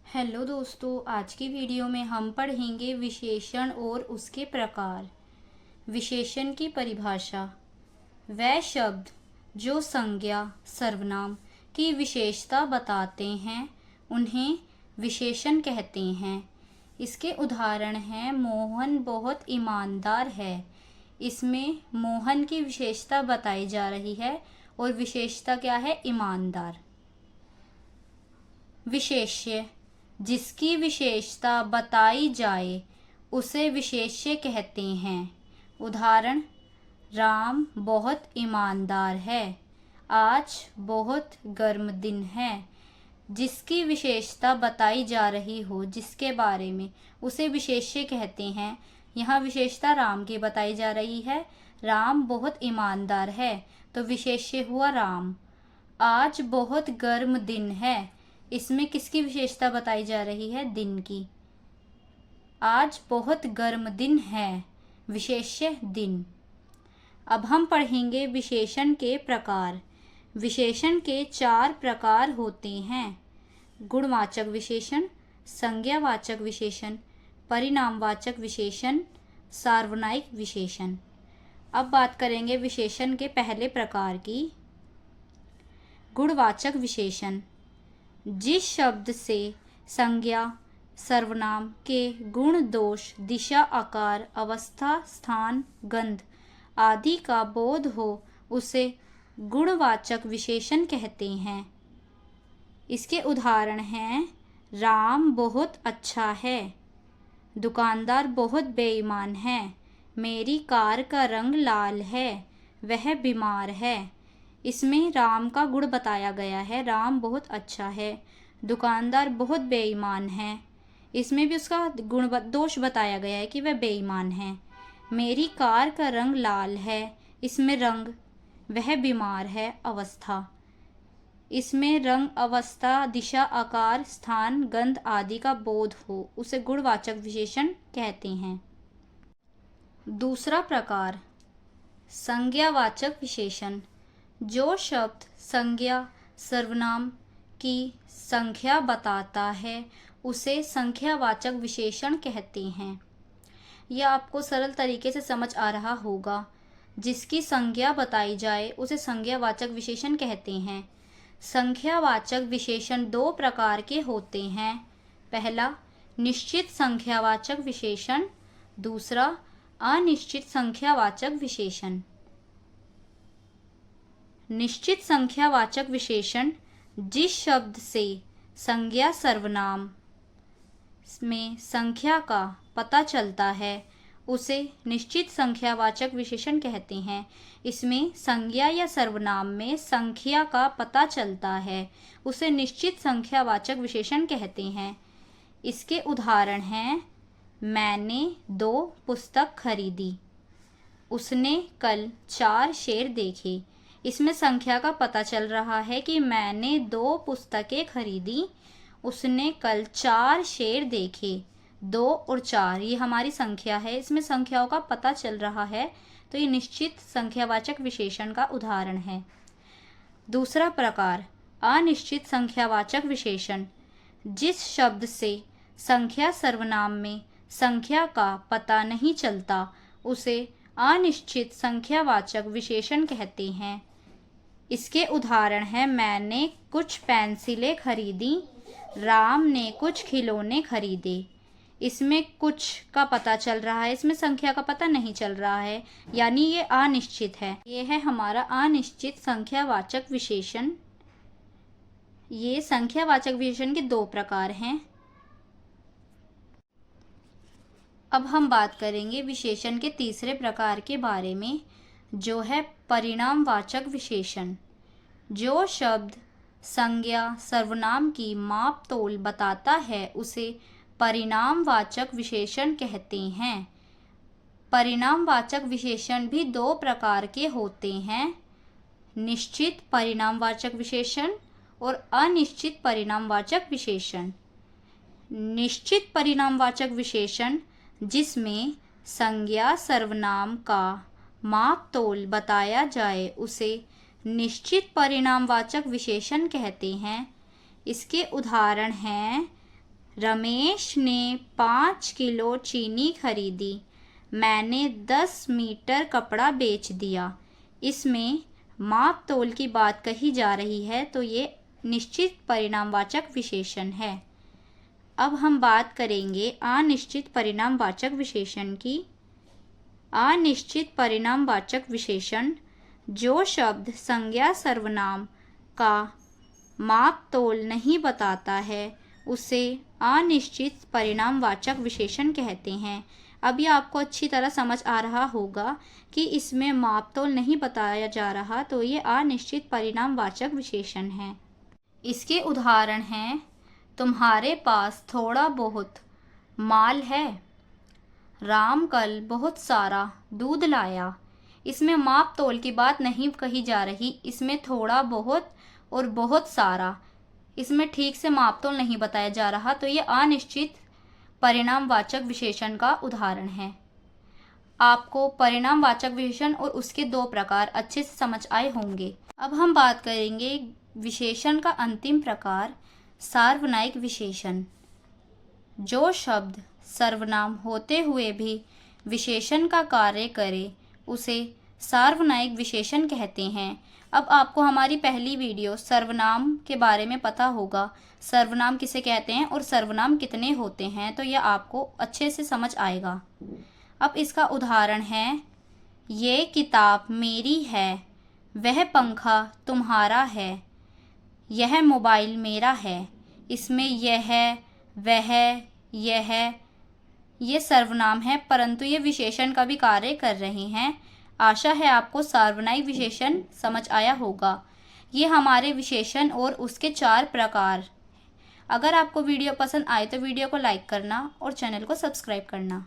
Hello दोस्तों, आज की वीडियो में हम पढ़ेंगे विशेषण और उसके प्रकार। विशेषण की परिभाषा। वह शब्द जो संज्ञा सर्वनाम की विशेषता बताते हैं उन्हें विशेषण कहते हैं। इसके उदाहरण हैं मोहन बहुत ईमानदार है। इसमें मोहन की विशेषता बताई जा रही है और विशेषता क्या है? ईमानदार। विशेष्य जिसकी विशेषता बताई जाए उसे विशेष्य कहते हैं। उदाहरण, राम बहुत ईमानदार है। आज बहुत गर्म दिन है। जिसकी विशेषता बताई जा रही हो, जिसके बारे में, उसे विशेष्य कहते हैं। यहाँ विशेषता राम की बताई जा रही है। राम बहुत ईमानदार है तो विशेष्य हुआ राम। आज बहुत गर्म दिन है। इसमें किसकी विशेषता बताई जा रही है? दिन की। आज बहुत गर्म दिन है, विशेष्य दिन। अब हम पढ़ेंगे विशेषण के प्रकार। विशेषण के 4 प्रकार होते हैं: गुणवाचक विशेषण, संज्ञावाचक विशेषण, परिणामवाचक विशेषण, सार्वनायिक विशेषण। अब बात करेंगे विशेषण के पहले प्रकार की। गुणवाचक विशेषण जिस शब्द से संज्ञा सर्वनाम के गुण, दोष, दिशा, आकार, अवस्था, स्थान, गंध आदि का बोध हो उसे गुणवाचक विशेषण कहते हैं। इसके उदाहरण हैं राम बहुत अच्छा है, दुकानदार बहुत बेईमान है, मेरी कार का रंग लाल है, वह बीमार है। इसमें राम का गुण बताया गया है, राम बहुत अच्छा है। दुकानदार बहुत बेईमान है, इसमें भी उसका गुण दोष बताया गया है कि वह बेईमान है। मेरी कार का रंग लाल है, इसमें रंग, वह बीमार है, अवस्था। इसमें रंग, अवस्था, दिशा, आकार, स्थान, गंध आदि का बोध हो उसे गुणवाचक विशेषण कहते हैं। दूसरा प्रकार, संज्ञावाचक विशेषण। जो शब्द संज्ञा सर्वनाम की संख्या बताता है उसे संख्यावाचक विशेषण कहते हैं। यह आपको सरल तरीके से समझ आ रहा होगा। जिसकी संज्ञा बताई जाए उसे संज्ञावाचक विशेषण कहते हैं। संख्यावाचक विशेषण 2 प्रकार के होते हैं। पहला, निश्चित संख्यावाचक विशेषण। दूसरा, अनिश्चित संख्यावाचक विशेषण। निश्चित संख्यावाचक विशेषण जिस शब्द से संज्ञा सर्वनाम में संख्या का पता चलता है उसे निश्चित संख्यावाचक विशेषण कहते हैं। इसमें संज्ञा या सर्वनाम में संख्या का पता चलता है उसे निश्चित संख्यावाचक विशेषण कहते हैं। इसके उदाहरण हैं मैंने 2 पुस्तक खरीदी, उसने कल 4 शेर देखे। इसमें संख्या का पता चल रहा है कि मैंने 2 पुस्तकें खरीदी, उसने कल 4 शेर देखे। 2 और 4 ये हमारी संख्या है, इसमें संख्याओं का पता चल रहा है तो ये निश्चित संख्यावाचक विशेषण का उदाहरण है। दूसरा प्रकार, अनिश्चित संख्यावाचक विशेषण। जिस शब्द से संख्या सर्वनाम में संख्या का पता नहीं चलता उसे अनिश्चित संख्यावाचक विशेषण कहते हैं। इसके उदाहरण हैं मैंने कुछ पेंसिलें खरीदी, राम ने कुछ खिलौने खरीदे। इसमें कुछ का पता चल रहा है, इसमें संख्या का पता नहीं चल रहा है, यानी ये अनिश्चित है। ये है हमारा अनिश्चित संख्यावाचक विशेषण। ये संख्यावाचक विशेषण के 2 प्रकार हैं। अब हम बात करेंगे विशेषण के तीसरे प्रकार के बारे में, जो है परिणामवाचक विशेषण। जो शब्द संज्ञा सर्वनाम की माप तोल बताता है उसे परिणामवाचक विशेषण कहते हैं। परिणामवाचक विशेषण भी 2 प्रकार के होते हैं: निश्चित परिणामवाचक विशेषण और अनिश्चित परिणामवाचक विशेषण। निश्चित परिणामवाचक विशेषण जिसमें संज्ञा सर्वनाम का माप तोल बताया जाए उसे निश्चित परिणामवाचक विशेषण कहते हैं। इसके उदाहरण हैं रमेश ने 5 किलो चीनी खरीदी। मैंने 10 मीटर कपड़ा बेच दिया। इसमें माप तोल की बात कही जा रही है, तो ये निश्चित परिणामवाचक विशेषण है। अब हम बात करेंगे अनिश्चित परिणामवाचक विशेषण की। अनिश्चित परिणामवाचक विशेषण जो शब्द संज्ञा सर्वनाम का माप तोल नहीं बताता है उसे अनिश्चित परिणामवाचक विशेषण कहते हैं। अब ये आपको अच्छी तरह समझ आ रहा होगा कि इसमें माप तोल नहीं बताया जा रहा, तो ये अनिश्चित परिणामवाचक विशेषण है। इसके उदाहरण हैं, तुम्हारे पास थोड़ा बहुत माल है। राम कल बहुत सारा दूध लाया। इसमें माप तोल की बात नहीं कही जा रही, इसमें थोड़ा बहुत और बहुत सारा, इसमें ठीक से माप तोल नहीं बताया जा रहा, तो ये अनिश्चित परिणामवाचक विशेषण का उदाहरण है। आपको परिणामवाचक विशेषण और उसके 2 प्रकार अच्छे से समझ आए होंगे। अब हम बात करेंगे विशेषण का अंतिम प्रकार, सार्वनायिक विशेषण। जो शब्द सर्वनाम होते हुए भी विशेषण का कार्य करे उसे सार्वनायिक विशेषण कहते हैं। अब आपको हमारी पहली वीडियो सर्वनाम के बारे में पता होगा, सर्वनाम किसे कहते हैं और सर्वनाम कितने होते हैं, तो यह आपको अच्छे से समझ आएगा। अब इसका उदाहरण है, ये किताब मेरी है, वह पंखा तुम्हारा है, यह मोबाइल मेरा है। इसमें यह, वह, यह ये सर्वनाम है, परंतु ये विशेषण का भी कार्य कर रहे हैं। आशा है आपको सार्वनायिक विशेषण समझ आया होगा। ये हमारे विशेषण और उसके 4 प्रकार। अगर आपको वीडियो पसंद आए तो वीडियो को लाइक करना और चैनल को सब्सक्राइब करना।